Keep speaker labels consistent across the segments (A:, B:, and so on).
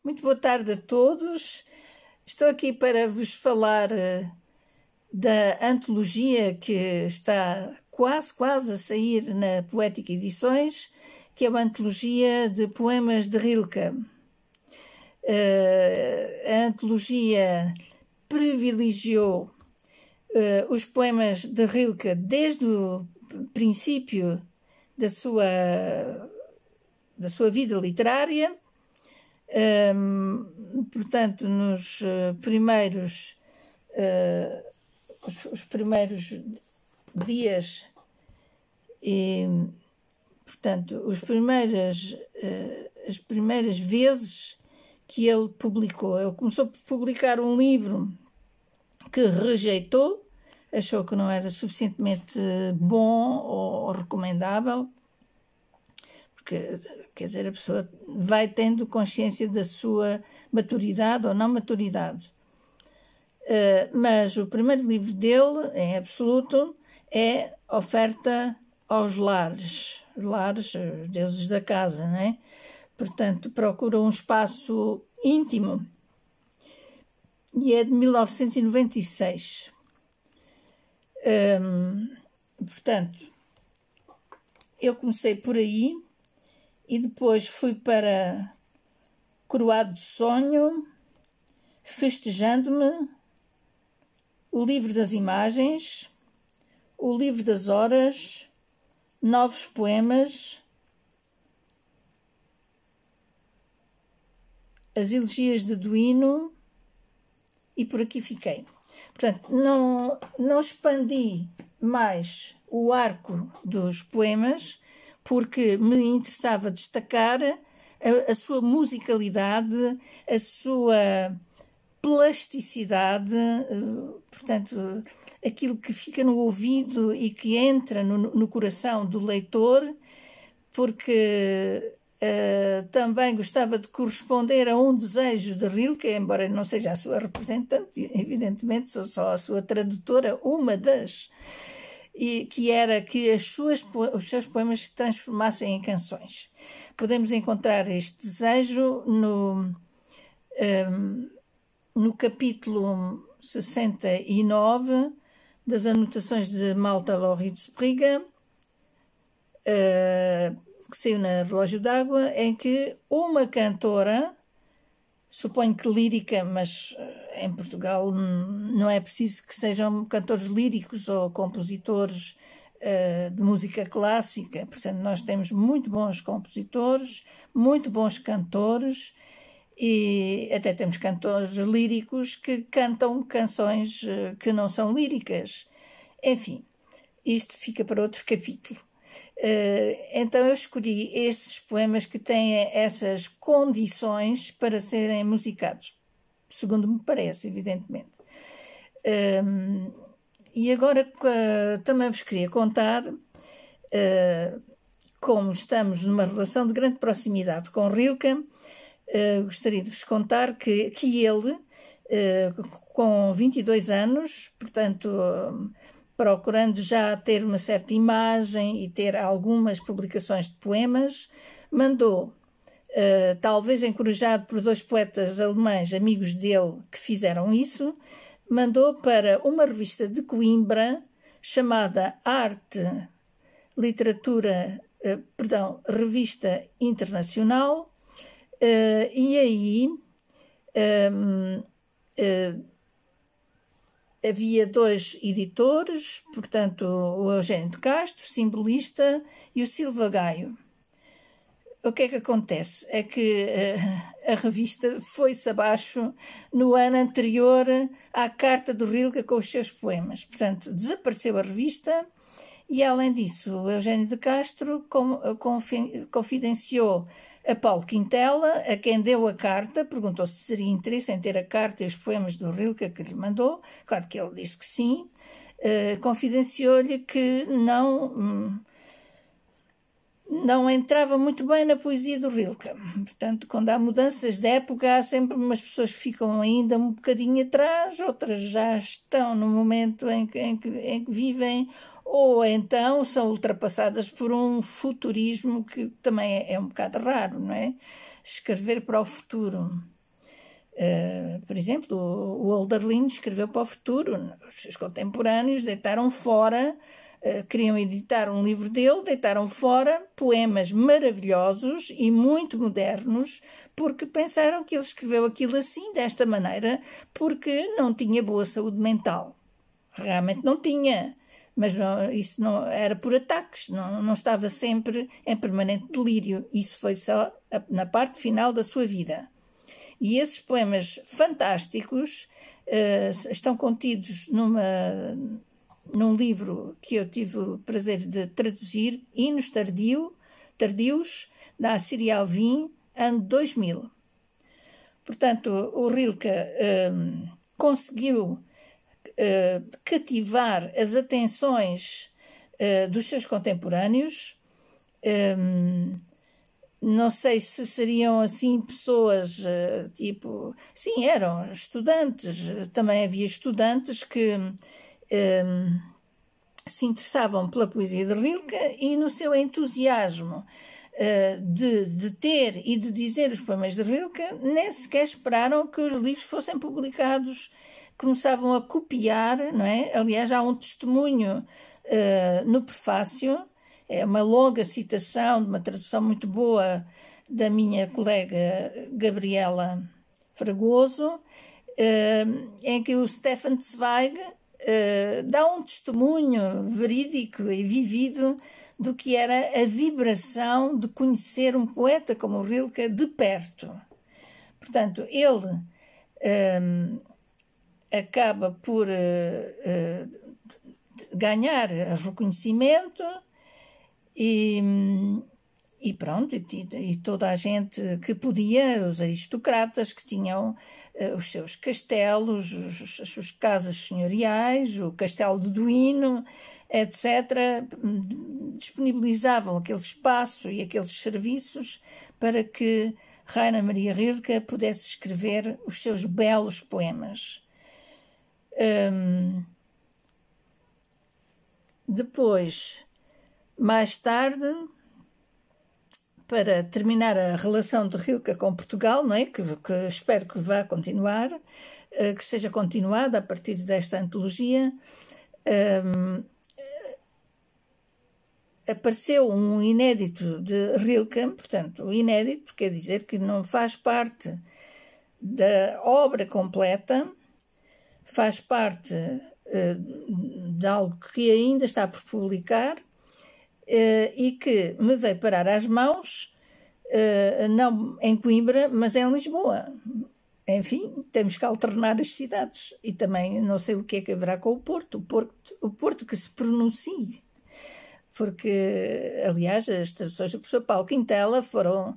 A: Muito boa tarde a todos. Estou aqui para vos falar da antologia que está quase a sair na Poética Edições, que é uma antologia de poemas de Rilke. A antologia privilegiou os poemas de Rilke desde o princípio da sua vida literária. Portanto, nos primeiros os primeiros dias e, portanto, as primeiras vezes que ele publicou. Ele começou por publicar um livro que rejeitou, achou que não era suficientemente bom ou recomendável, porque, quer dizer, a pessoa vai tendo consciência da sua maturidade ou não maturidade. Mas o primeiro livro dele, em absoluto, é Oferta aos Lares, os deuses da casa, não é? Portanto, procura um espaço íntimo, e é de 1996. Portanto, eu comecei por aí e depois fui para Coroado de Sonho, Festejando-me, O Livro das Imagens, O Livro das Horas, Novos Poemas, As Elegias de Duino, e por aqui fiquei. Portanto, não expandi mais o arco dos poemas, porque me interessava destacar a sua musicalidade, a sua plasticidade, portanto, aquilo que fica no ouvido e que entra no coração do leitor, porque também gostava de corresponder a um desejo de Rilke, embora não seja a sua representante, evidentemente sou só a sua tradutora, uma das, e que era que os seus poemas se transformassem em canções. Podemos encontrar este desejo no capítulo 69 das Anotações de Malta Lauritz-Briga, que saiu na Relógio d'Água, em que uma cantora, suponho que lírica, mas em Portugal não é preciso que sejam cantores líricos ou compositores de música clássica, portanto nós temos muito bons compositores, muito bons cantores, e até temos cantores líricos que cantam canções que não são líricas. Enfim, isto fica para outro capítulo. Então eu escolhi esses poemas que têm essas condições para serem musicados, segundo me parece, evidentemente. E agora também vos queria contar como estamos numa relação de grande proximidade com Rilke. Gostaria de vos contar que ele, com 22 anos, portanto, procurando já ter uma certa imagem e ter algumas publicações de poemas, mandou, talvez encorajado por dois poetas alemães, amigos dele, que fizeram isso, mandou para uma revista de Coimbra chamada Arte, Literatura, Revista Internacional, e aí havia dois editores, portanto o Eugênio de Castro, simbolista, e o Silva Gaio. O que é que acontece? É que a revista foi-se abaixo no ano anterior à carta do Rilke com os seus poemas. Portanto, desapareceu a revista e, além disso, o Eugênio de Castro confidenciou a Paulo Quintela, a quem deu a carta, perguntou se teria interesse em ter a carta e os poemas do Rilke que lhe mandou. Claro que ele disse que sim. Confidenciou-lhe que não entrava muito bem na poesia do Rilke. Portanto, quando há mudanças de época, há sempre umas pessoas que ficam ainda um bocadinho atrás, outras já estão no momento em que vivem, ou então são ultrapassadas por um futurismo que também é um bocado raro, não é? escrever para o futuro. Por exemplo, o Hölderlin escreveu para o futuro. Os seus contemporâneos deitaram fora, queriam editar um livro dele, deitaram fora poemas maravilhosos e muito modernos, porque pensaram que ele escreveu aquilo assim, desta maneira, porque não tinha boa saúde mental. Realmente não tinha, mas isso não era por ataques, não estava sempre em permanente delírio. Isso foi só na parte final da sua vida. E esses poemas fantásticos estão contidos num livro que eu tive o prazer de traduzir, Hinos Tardios, da Assíria Alvim, ano 2000. Portanto, o Rilke conseguiu cativar as atenções dos seus contemporâneos. Não sei se seriam assim pessoas tipo... Sim, eram estudantes. Também havia estudantes que se interessavam pela poesia de Rilke e no seu entusiasmo de ter e de dizer os poemas de Rilke, nem sequer esperaram que os livros fossem publicados. Começavam a copiar, não é? Aliás, há um testemunho no prefácio, é uma longa citação de uma tradução muito boa da minha colega Gabriela Fragoso, em que o Stefan Zweig dá um testemunho verídico e vivido do que era a vibração de conhecer um poeta como o Rilke de perto. Portanto, ele acaba por ganhar reconhecimento e pronto, e toda a gente que podia, os aristocratas que tinham os seus castelos, as suas casas senhoriais, o castelo de Duino, etc., disponibilizavam aquele espaço e aqueles serviços para que Rainer Maria Rilke pudesse escrever os seus belos poemas. Depois, mais tarde, para terminar a relação de Rilke com Portugal, não é? que espero que vá continuar, que seja continuada a partir desta antologia, apareceu um inédito de Rilke. Portanto, o inédito quer dizer que não faz parte da obra completa, faz parte de algo que ainda está por publicar e que me veio parar às mãos, não em Coimbra, mas em Lisboa. Enfim, temos que alternar as cidades. E também não sei o que é que haverá com o Porto que se pronuncie. Porque, aliás, as traduções do professor Paulo Quintela foram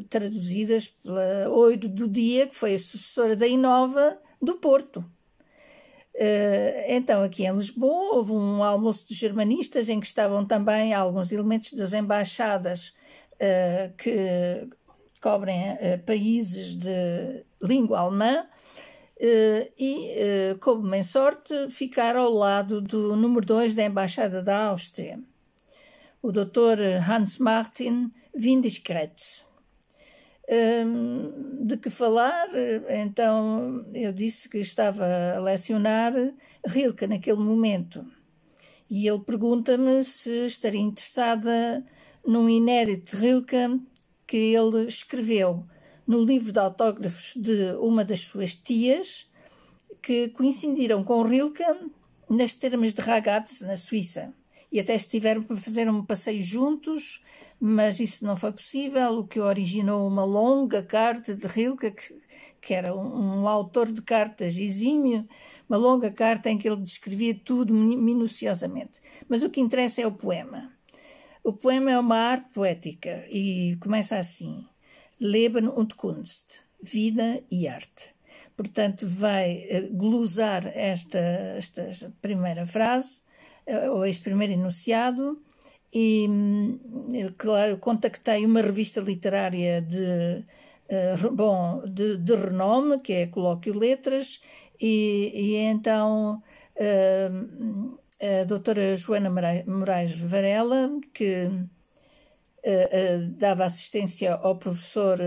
A: traduzidas pela Oiro do Dia, que foi a sucessora da Inova do Porto. Então, aqui em Lisboa, houve um almoço de germanistas em que estavam também alguns elementos das embaixadas que cobrem países de língua alemã e, como bem sorte, ficar ao lado do número 2 da Embaixada da Áustria, o Dr. Hans Martin Windischgrätz. De que falar? Então eu disse que estava a lecionar Rilke naquele momento e ele pergunta-me se estaria interessada num inédito de Rilke que ele escreveu no livro de autógrafos de uma das suas tias, que coincidiram com Rilke nas termas de Ragaz, na Suíça, e até estiveram para fazer um passeio juntos, mas isso não foi possível, o que originou uma longa carta de Rilke, que era um autor de cartas exímio, uma longa carta em que ele descrevia tudo minuciosamente. Mas o que interessa é o poema. O poema é uma arte poética e começa assim: Leben und Kunst, vida e arte. Portanto, vai glosar esta primeira frase, ou este primeiro enunciado, e, claro, contactei uma revista literária de renome, que é Colóquio Letras, e então a doutora Joana Moraes Varela, que dava assistência ao professor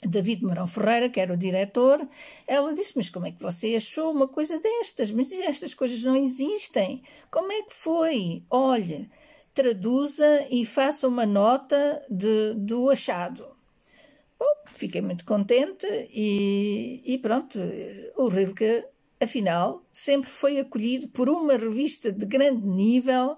A: David Mourão Ferreira, que era o diretor. Ela disse: mas como é que você achou uma coisa destas? Mas estas coisas não existem. Como é que foi? Olhe, traduza e faça uma nota do achado. Bom, fiquei muito contente e pronto, o Rilke, afinal, sempre foi acolhido por uma revista de grande nível,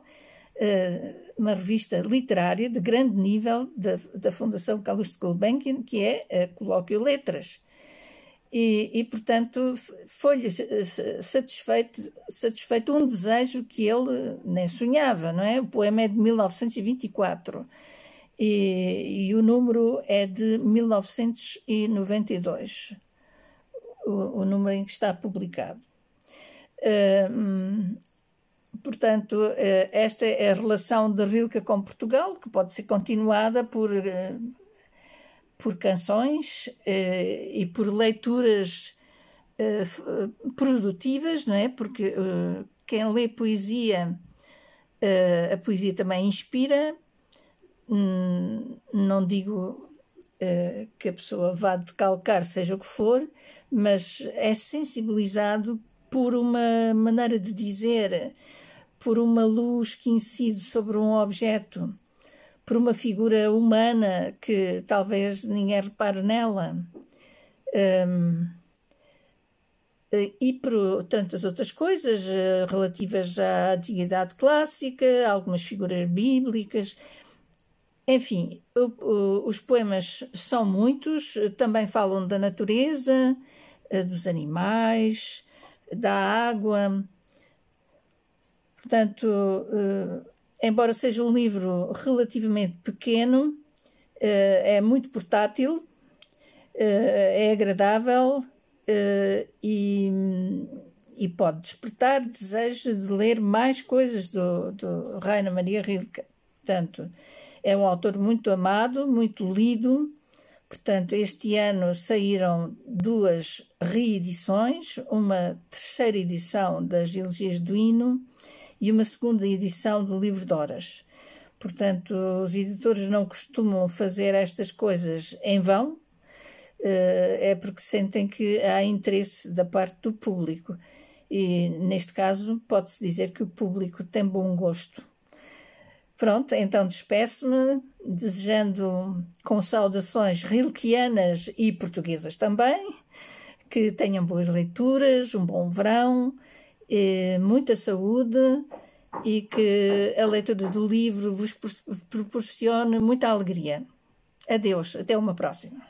A: uma revista literária de grande nível da Fundação Calouste Gulbenkian, que é a Colóquio Letras. E portanto, foi-lhe satisfeito um desejo que ele nem sonhava, não é? O poema é de 1924 e o número é de 1992, o número em que está publicado. Portanto, esta é a relação de Rilke com Portugal, que pode ser continuada por canções e por leituras produtivas, não é? Porque quem lê poesia, a poesia também inspira. Não digo que a pessoa vá decalcar, seja o que for, mas é sensibilizado por uma maneira de dizer, por uma luz que incide sobre um objeto, por uma figura humana que talvez ninguém repare nela, e por tantas outras coisas relativas à antiguidade clássica, algumas figuras bíblicas. Enfim, os poemas são muitos, também falam da natureza, dos animais, da água. Portanto, embora seja um livro relativamente pequeno, é muito portátil, é agradável e pode despertar desejo de ler mais coisas do Rainer Maria Rilke. Portanto, é um autor muito amado, muito lido. Portanto, este ano saíram 2 reedições, uma terceira edição das Elegias do Hino e uma segunda edição do Livro de Horas. Portanto, os editores não costumam fazer estas coisas em vão, é porque sentem que há interesse da parte do público. E, neste caso, pode-se dizer que o público tem bom gosto. Pronto, então despeço-me, desejando com saudações rilkeanas e portuguesas também, que tenham boas leituras, um bom verão, muita saúde e que a leitura do livro vos proporcione muita alegria. Adeus, até uma próxima.